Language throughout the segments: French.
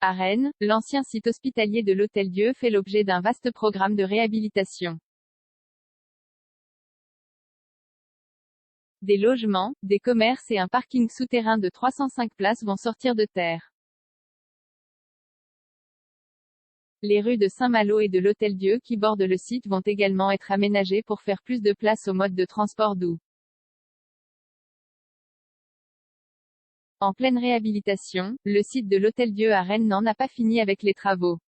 À Rennes, l'ancien site hospitalier de l'Hôtel-Dieu fait l'objet d'un vaste programme de réhabilitation. Des logements, des commerces et un parking souterrain de 305 places vont sortir de terre. Les rues de Saint-Malo et de l'Hôtel-Dieu qui bordent le site vont également être aménagées pour faire plus de place au mode de transport doux. En pleine réhabilitation, le site de l'Hôtel-Dieu à Rennes n'en a pas fini avec les travaux.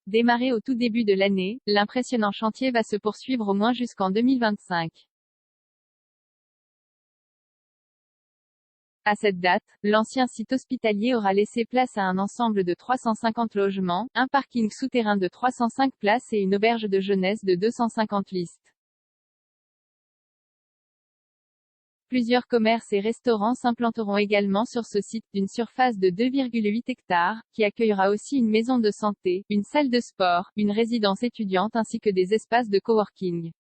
Démarré au tout début de l'année, l'impressionnant chantier va se poursuivre au moins jusqu'en 2025. À cette date, l'ancien site hospitalier aura laissé place à un ensemble de 350 logements, un parking souterrain de 305 places et une auberge de jeunesse de 250 listes. Plusieurs commerces et restaurants s'implanteront également sur ce site, d'une surface de 2,8 hectares, qui accueillera aussi une maison de santé, une salle de sport, une résidence étudiante ainsi que des espaces de coworking.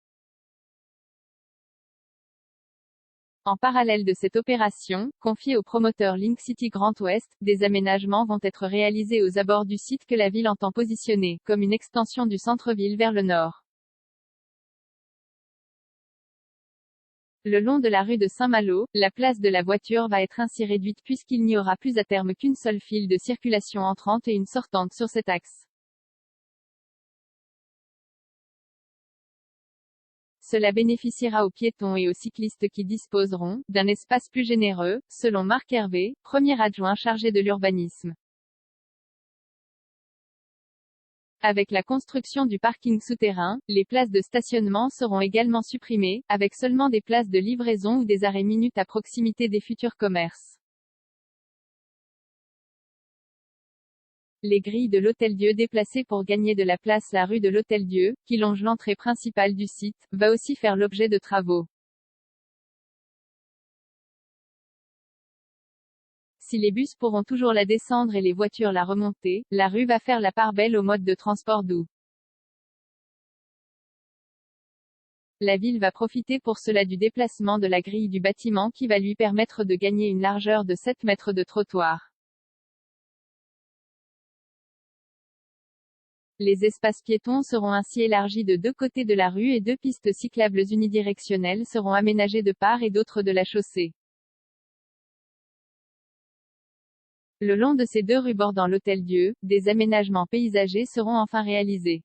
En parallèle de cette opération, confiée au promoteur Link City Grand Ouest, des aménagements vont être réalisés aux abords du site que la ville entend positionner, comme une extension du centre-ville vers le nord. Le long de la rue de Saint-Malo, la place de la voiture va être ainsi réduite puisqu'il n'y aura plus à terme qu'une seule file de circulation entrante et une sortante sur cet axe. Cela bénéficiera aux piétons et aux cyclistes qui disposeront d'un espace plus généreux, selon Marc Hervé, premier adjoint chargé de l'urbanisme. Avec la construction du parking souterrain, les places de stationnement seront également supprimées, avec seulement des places de livraison ou des arrêts minutes à proximité des futurs commerces. Les grilles de l'Hôtel-Dieu déplacées pour gagner de la place la rue de l'Hôtel-Dieu, qui longe l'entrée principale du site, va aussi faire l'objet de travaux. Si les bus pourront toujours la descendre et les voitures la remonter, la rue va faire la part belle au mode de transport doux. La ville va profiter pour cela du déplacement de la grille du bâtiment qui va lui permettre de gagner une largeur de 7 mètres de trottoir. Les espaces piétons seront ainsi élargis de deux côtés de la rue et deux pistes cyclables unidirectionnelles seront aménagées de part et d'autre de la chaussée. Le long de ces deux rues bordant l'Hôtel-Dieu, des aménagements paysagers seront enfin réalisés.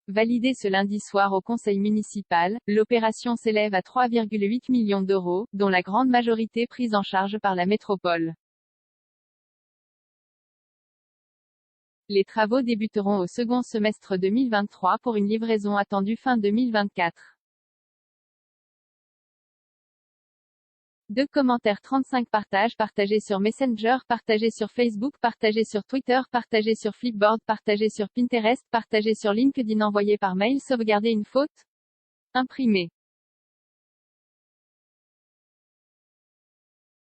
Validée ce lundi soir au conseil municipal, l'opération s'élève à 3,8 millions d'euros, dont la grande majorité prise en charge par la métropole. Les travaux débuteront au second semestre 2023 pour une livraison attendue fin 2024. 2 commentaires 35 partages partagés sur Messenger, partagés sur Facebook, partagés sur Twitter, partagés sur Flipboard, partagés sur Pinterest, partagés sur LinkedIn, envoyé par mail, sauvegarder une faute, imprimé.